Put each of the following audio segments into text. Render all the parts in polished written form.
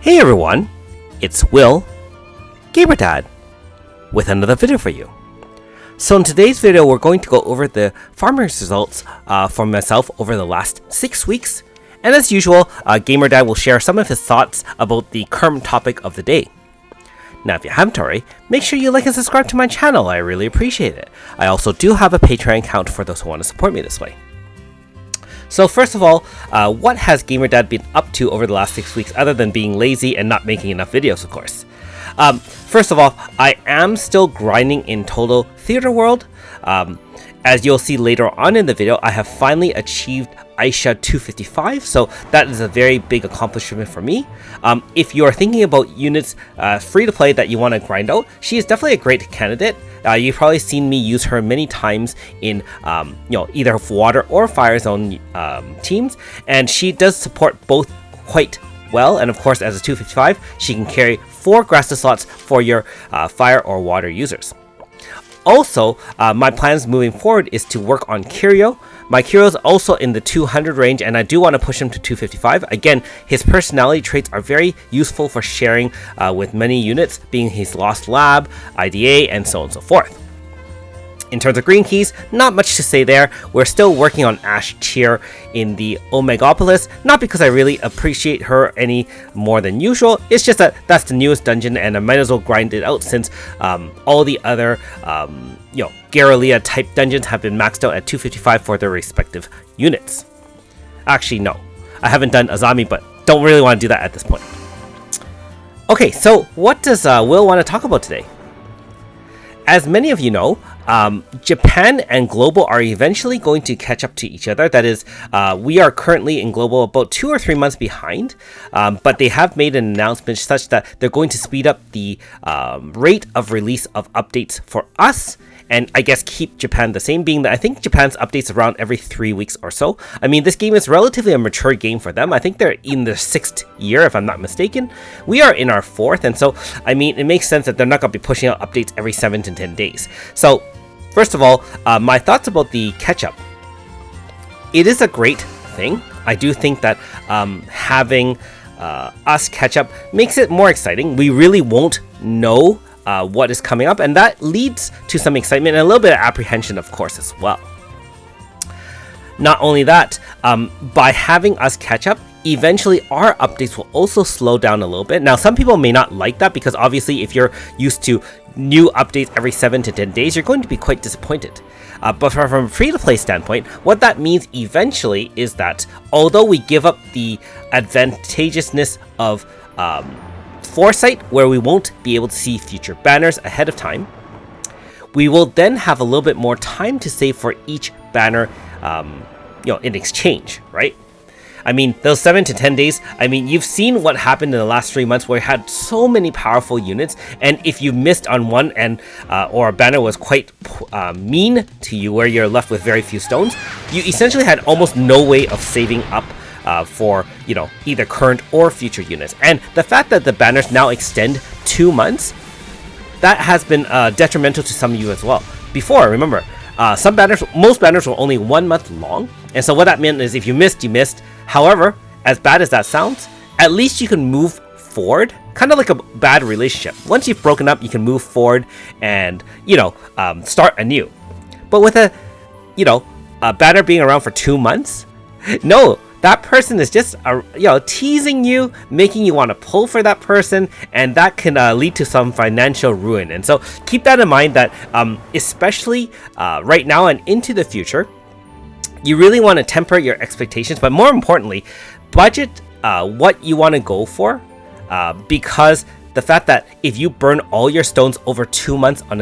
Hey everyone, it's Will, GamerDad, with another video for you. So in today's video, we're going to go over the farmers results for myself over the last 6 weeks. And as usual, GamerDad will share some of his thoughts about the current topic of the day. Now if you haven't already, make sure you like and subscribe to my channel, I really appreciate it. I also do have a Patreon account for those who want to support me this way. So first of all, what has GamerDad been up to over the last 6 weeks other than being lazy and not making enough videos, of course? First of all, I am still grinding in Total Theater World. As you'll see later on in the video, I have finally achieved Aisha 255, so that is a very big accomplishment for me. If you're thinking about units free to play that you want to grind out, she is definitely a great candidate. You've probably seen me use her many times in either water or fire zone teams, and she does support both quite well. And of course, as a 255, she can carry 4 grass slots for your fire or water users. Also, my plans moving forward is to work on Kiryu. My Kiryu is also in the 200 range, and I do want to push him to 255. Again, his personality traits are very useful for sharing with many units, being his Lost Lab, IDA, and so on and so forth. In terms of green keys, not much to say there. We're still working on Ashtear in the Omegopolis, not because I really appreciate her any more than usual. It's just that that's the newest dungeon and I might as well grind it out since all the other Garrelia type dungeons have been maxed out at 255 for their respective units. Actually, no. I haven't done Azami, but don't really want to do that at this point. Okay, so what does Will want to talk about today? As many of you know, Japan and Global are eventually going to catch up to each other. That is, we are currently in Global about 2 or 3 months behind, but they have made an announcement such that they're going to speed up the rate of release of updates for us, and I guess keep Japan the same, being that I think Japan's updates around every 3 weeks or so. I mean, this game is relatively a mature game for them. I think they're in their 6th year, if I'm not mistaken. We are in our 4th, and so, I mean, it makes sense that they're not going to be pushing out updates every 7 to 10 days. So, first of all, my thoughts about the catch-up. It is a great thing. I do think that having us catch up makes it more exciting. We really won't know what is coming up, and that leads to some excitement and a little bit of apprehension, of course, as well. Not only that, by having us catch up, eventually our updates will also slow down a little bit. Now, some people may not like that because obviously if you're used to new updates every 7 to 10 days, you're going to be quite disappointed. But from a free-to-play standpoint, what that means eventually is that although we give up the advantageousness of foresight, where we won't be able to see future banners ahead of time, we will then have a little bit more time to save for each banner in exchange, right? I mean, those 7 to 10 days, I mean, you've seen what happened in the last 3 months where we had so many powerful units, and if you missed on one and or a banner was quite mean to you where you're left with very few stones, you essentially had almost no way of saving up for either current or future units. And the fact that the banners now extend 2 months, that has been detrimental to some of you as well. Before, remember, most banners were only 1 month long, and so what that meant is if you missed, you missed. However, as bad as that sounds, at least you can move forward, kind of like a bad relationship. Once you've broken up, you can move forward and start anew. But with a banner being around for 2 months, no, that person is just teasing you, making you want to pull for that person, and that can lead to some financial ruin. And so keep that in mind, that especially right now and into the future, you really want to temper your expectations, but more importantly, budget what you want to go for, because the fact that if you burn all your stones over 2 months on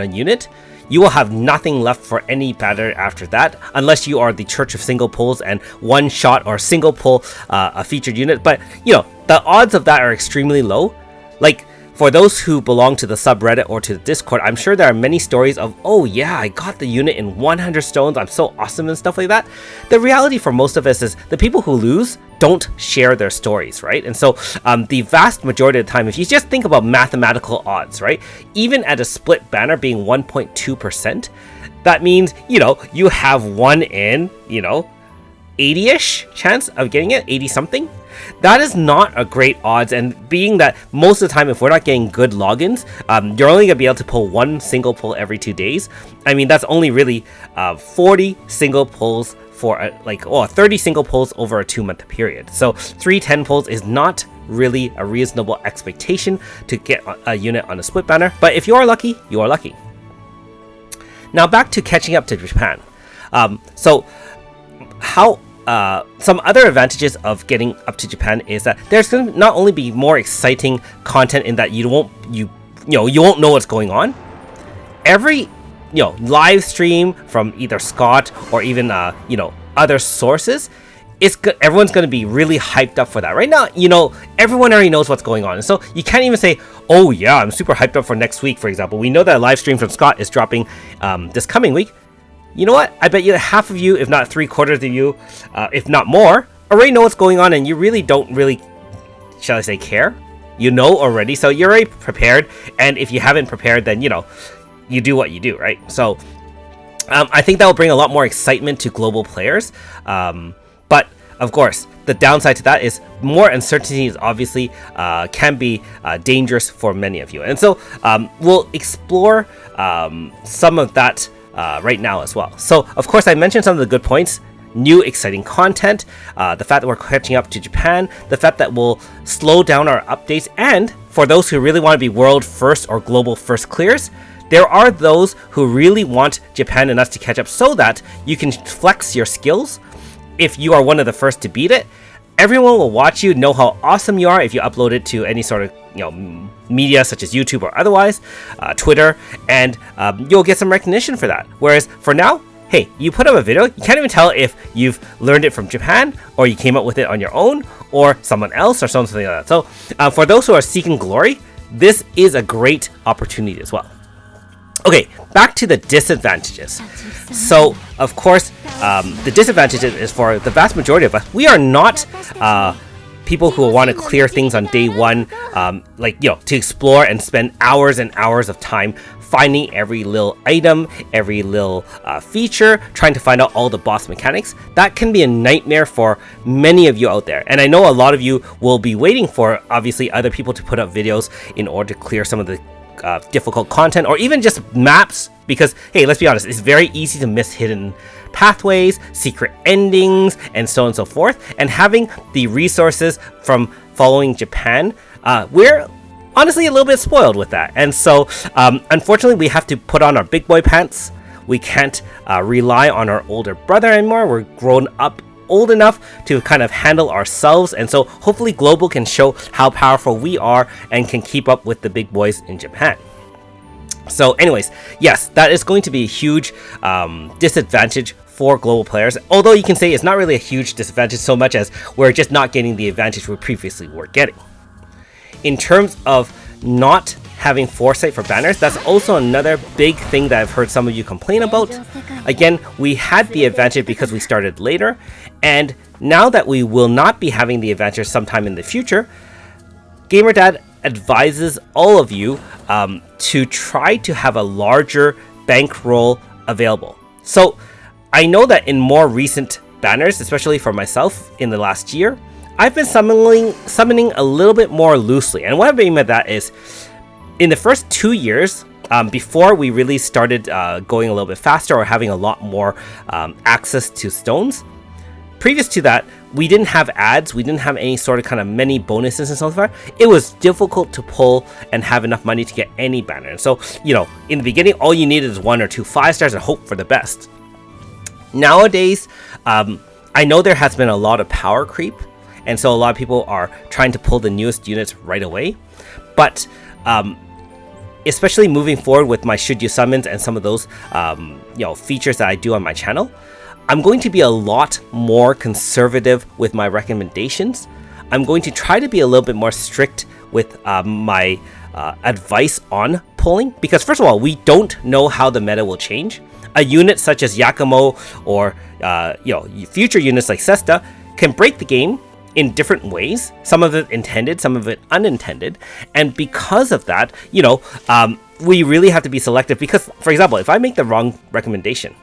a unit, you will have nothing left for any banner after that, unless you are the Church of Single Pulls and one shot or single pull a featured unit. But the odds of that are extremely low. Like, for those who belong to the subreddit or to the Discord, I'm sure there are many stories of, oh yeah, I got the unit in 100 stones, I'm so awesome and stuff like that. The reality for most of us is the people who lose don't share their stories, right? And so the vast majority of the time, if you just think about mathematical odds, right? Even at a split banner being 1.2%, that means, you have 1 in, 80-ish chance of getting it, 80 something. That is not a great odds, and being that most of the time, if we're not getting good logins, you're only going to be able to pull one single pull every 2 days. I mean, that's only really 40 single pulls for 30 single pulls over a 2-month period. So 310 pulls is not really a reasonable expectation to get a unit on a split banner, but if you are lucky, you are lucky. Now back to catching up to Japan. Some other advantages of getting up to Japan is that there's going to not only be more exciting content in that you won't know what's going on. Every live stream from either Scott or even other sources, everyone's going to be really hyped up for that. Right now, everyone already knows what's going on, and so you can't even say, oh yeah, I'm super hyped up for next week, for example. We know that a live stream from Scott is dropping this coming week. You know what? I bet you half of you, if not 3/4 of you, if not more, already know what's going on, and you really don't shall I say, care? You know already, so you're already prepared, and if you haven't prepared, then you do what you do, right? So I think that will bring a lot more excitement to global players, but of course the downside to that is more uncertainty is obviously can be dangerous for many of you, and so we'll explore some of that right now as well. So of course I mentioned some of the good points: new exciting content, the fact that we're catching up to Japan, the fact that we'll slow down our updates, and for those who really want to be world first or global first clears, there are those who really want Japan and us to catch up so that you can flex your skills. If you are one of the first to beat it, everyone will watch you, know how awesome you are if you upload it to any sort of media such as YouTube or otherwise, Twitter, and you'll get some recognition for that. Whereas for now, hey, you put up a video, you can't even tell if you've learned it from Japan or you came up with it on your own or someone else or something like that. So for those who are seeking glory, this is a great opportunity as well. Okay, back to the disadvantages. So, of course, the disadvantages is for the vast majority of us, we are not people who want to clear things on day one, to explore and spend hours and hours of time finding every little item, every little feature, trying to find out all the boss mechanics. That can be a nightmare for many of you out there. And I know a lot of you will be waiting for, obviously, other people to put up videos in order to clear some of the difficult content, or even just maps, because hey, let's be honest, it's very easy to miss hidden pathways, secret endings, and so on and so forth. And having the resources from following Japan, we're honestly a little bit spoiled with that, and so unfortunately we have to put on our big boy pants. We can't rely on our older brother anymore. We're grown up, old enough to kind of handle ourselves, and so hopefully Global can show how powerful we are and can keep up with the big boys in Japan. So anyways, yes, that is going to be a huge disadvantage for global players, although you can say it's not really a huge disadvantage so much as we're just not getting the advantage we previously were getting. In terms of not having foresight for banners, that's also another big thing that I've heard some of you complain about. Again, we had the advantage because we started later, and now that we will not be having the advantage sometime in the future, GamerDad advises all of you to try to have a larger bankroll available. So I know that in more recent banners, especially for myself in the last year, I've been summoning a little bit more loosely. And what I mean by that is, in the first 2 years, before we really started going a little bit faster or having a lot more access to stones, previous to that, we didn't have ads, we didn't have any sort of kind of many bonuses and so forth. It was difficult to pull and have enough money to get any banner. And so, in the beginning, all you needed is 1 or 2 5-stars and hope for the best. Nowadays, I know there has been a lot of power creep, and so a lot of people are trying to pull the newest units right away. But especially moving forward with my should you summons and some of those features that I do on my channel, I'm going to be a lot more conservative with my recommendations. I'm going to try to be a little bit more strict with my advice on pulling, because first of all, we don't know how the meta will change. A unit such as Yakumo or future units like Sesta can break the game in different ways, some of it intended, some of it unintended, and because of that, we really have to be selective, because, for example, if I make the wrong recommendation,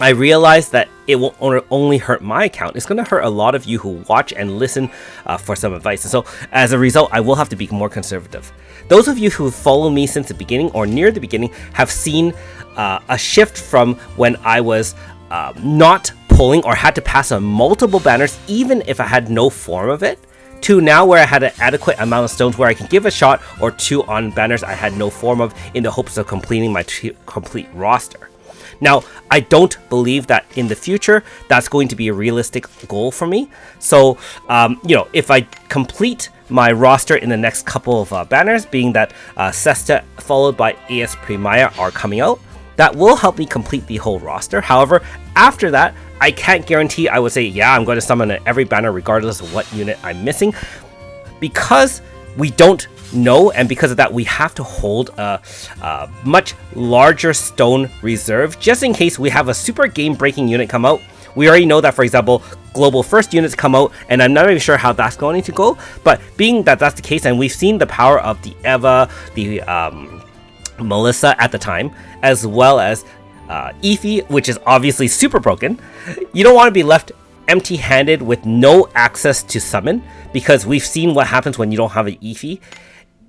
I realized that it won't only hurt my account, it's going to hurt a lot of you who watch and listen for some advice. And so as a result, I will have to be more conservative. Those of you who follow me since the beginning or near the beginning have seen a shift from when I was not pulling or had to pass on multiple banners, even if I had no form of it, to now where I had an adequate amount of stones where I can give a shot or two on banners I had no form of in the hopes of completing my complete roster. Now, I don't believe that in the future that's going to be a realistic goal for me. So, if I complete my roster in the next couple of banners, being that Sesta followed by AS Primaya are coming out, that will help me complete the whole roster. However, after that, I can't guarantee I would say, yeah, I'm going to summon every banner regardless of what unit I'm missing, because we don't know, and because of that we have to hold a much larger stone reserve just in case we have a super game breaking unit come out. We already know that, for example, global first units come out, and I'm not even sure how that's going to go, but being that that's the case, and we've seen the power of the Eva, the Melissa at the time, as well as Efi, which is obviously super broken, you don't want to be left empty-handed with no access to summon, because we've seen what happens when you don't have an Efi.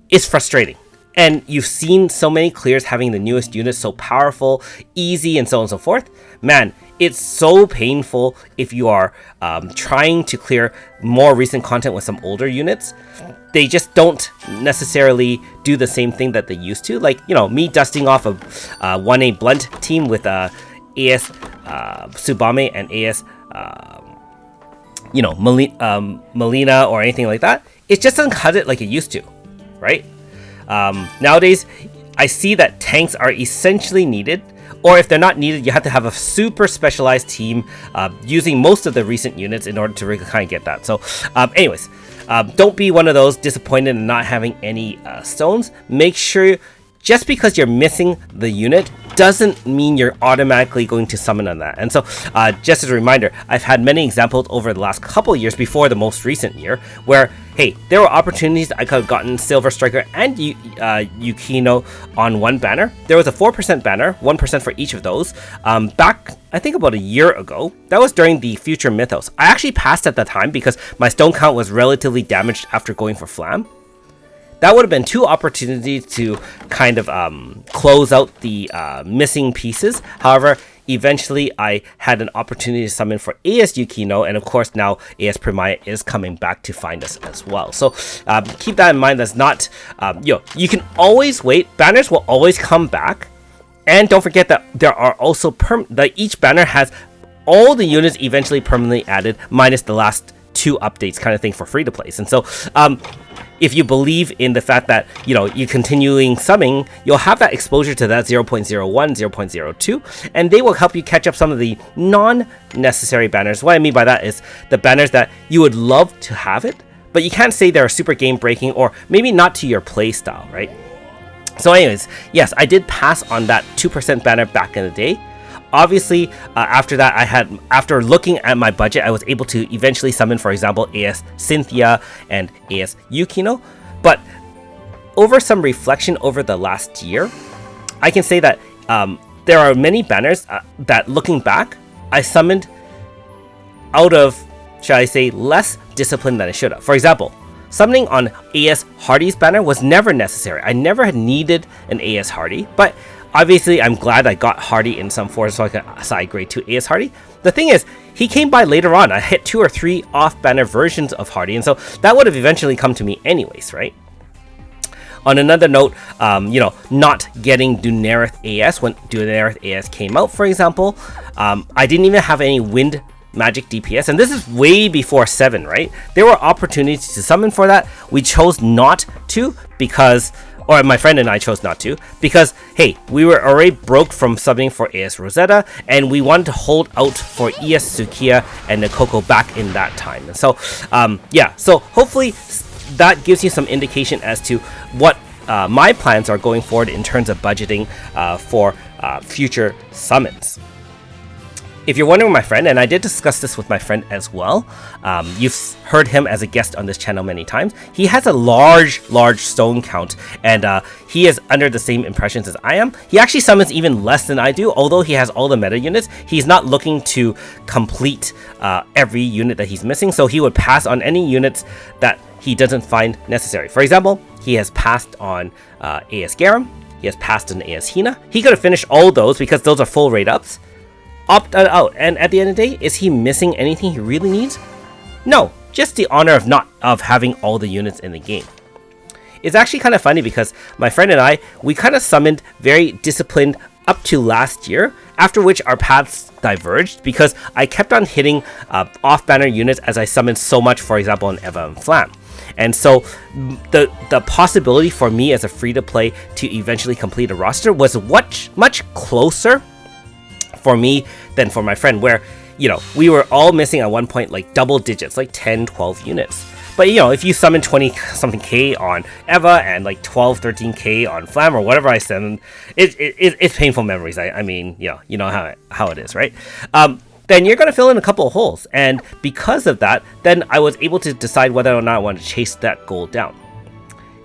It's frustrating. And you've seen so many clears having the newest units so powerful, easy, and so on and so forth. Man, it's so painful if you are trying to clear more recent content with some older units. They just don't necessarily do the same thing that they used to. Like, me dusting off a 1A Blunt team with AS Tsubame and AS Melina or anything like that. It just doesn't cut it like it used to, right? Nowadays, I see that tanks are essentially needed, or if they're not needed, you have to have a super specialized team using most of the recent units in order to really kind of get that. So anyways, don't be one of those disappointed in not having any stones. Make sure, just because you're missing the unit doesn't mean you're automatically going to summon on that. And so just as a reminder, I've had many examples over the last couple of years before the most recent year where, hey, there were opportunities I could have gotten Silver Striker and Yukino on one banner. There was a 4% banner, 1% for each of those, back, I think, about a year ago. That was during the Future Mythos. I actually passed at that time because my stone count was relatively damaged after going for Flam. That would have been two opportunities to kind of close out the missing pieces. However, eventually I had an opportunity to summon for AS Yukino, and of course now AS Primaya is coming back to find us as well. So keep that in mind. That's not, you can always wait. Banners will always come back. And don't forget that there are also, each banner has all the units eventually permanently added, minus the last two updates kind of thing for free to place. And so if you believe in the fact that you continuing summoning, you'll have that exposure to that 0.01, 0.02, and they will help you catch up some of the non-necessary banners. What I mean by that is the banners that you would love to have it, but you can't say they're super game breaking, or maybe not to your play style, right? So anyways, yes, I did pass on that 2% banner back in the day. Obviously, after that, after looking at my budget, I was able to eventually summon, for example, AS Cynthia and AS Yukino. But over some reflection over the last year, I can say that there are many banners that, looking back, I summoned out of, shall I say, less discipline than I should have. For example, summoning on AS Hardy's banner was never necessary. I never had needed an AS Hardy, but obviously, I'm glad I got Hardy in some form so I can side grade to AS Hardy. The thing is, he came by later on. I hit 2 or 3 off-banner versions of Hardy, and so that would have eventually come to me anyways, right? On another note, not getting Dunarith AS when Dunarith AS came out, for example, I didn't even have any wind magic DPS, and this is way before 7, right? There were opportunities to summon for that. We chose not to because, or my friend and I chose not to, because, hey, we were already broke from subbing for AS Rosetta, and we wanted to hold out for ES Sukiya and Nakoko back in that time. And so, so hopefully that gives you some indication as to what my plans are going forward in terms of budgeting for future summons. If you're wondering, my friend, and I did discuss this with my friend as well, you've heard him as a guest on this channel many times. He has a large stone count, and he is under the same impressions as I am. He actually summons even less than I do, although he has all the meta units. He's not looking to complete every unit that he's missing, so he would pass on any units that he doesn't find necessary. For example, he has passed on AS Garum, he has passed on AS Hina. He could have finished all those because those are full rate ups. Opted out, and at the end of the day, is he missing anything he really needs? No, just the honor of having all the units in the game. It's actually kind of funny because my friend and I, we kind of summoned very disciplined up to last year, after which our paths diverged because I kept on hitting off-banner units as I summoned so much, for example, on Eva and Flam. And so the possibility for me as a free-to-play to eventually complete a roster was much closer for me than for my friend, where, you know, we were all missing at one point like double digits, like 10, 12 units. But, you know, if you summon 20 something K on Eva and like 12, 13K on Flam or whatever I send, it's painful memories. I mean, you know how it is, right? Then you're going to fill in a couple of holes. And because of that, then I was able to decide whether or not I want to chase that goal down.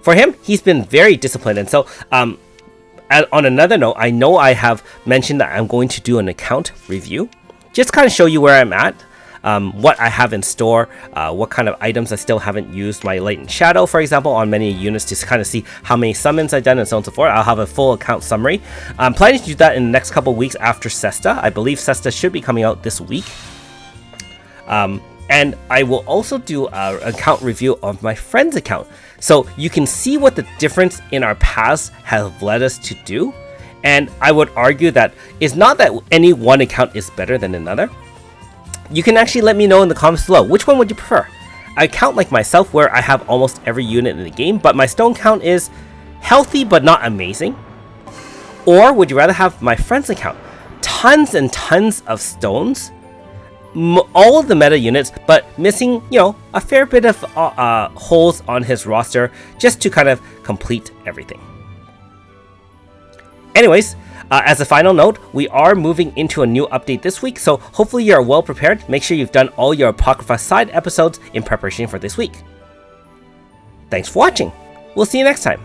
For him, he's been very disciplined. And so, on another note, I know I have mentioned that I'm going to do an account review, just kind of show you where I'm at, what I have in store, what kind of items I still haven't used, my latent shadow, for example, on many units, to kind of see how many summons I've done and so on and so forth. I'll have a full account summary. I'm planning to do that in the next couple of weeks after Sesta. I believe Sesta should be coming out this week. And I will also do an account review of my friend's account, so you can see what the difference in our paths have led us to do. And I would argue that it's not that any one account is better than another. You can actually let me know in the comments below, which one would you prefer? An account like myself where I have almost every unit in the game, but my stone count is healthy but not amazing? Or would you rather have my friend's account? Tons and tons of stones, all of the meta units, but missing, you know, a fair bit of holes on his roster just to kind of complete everything. Anyways, as a final note, we are moving into a new update this week, so hopefully you're well prepared. Make sure you've done all your Apocrypha side episodes in preparation for this week. Thanks for watching. We'll see you next time.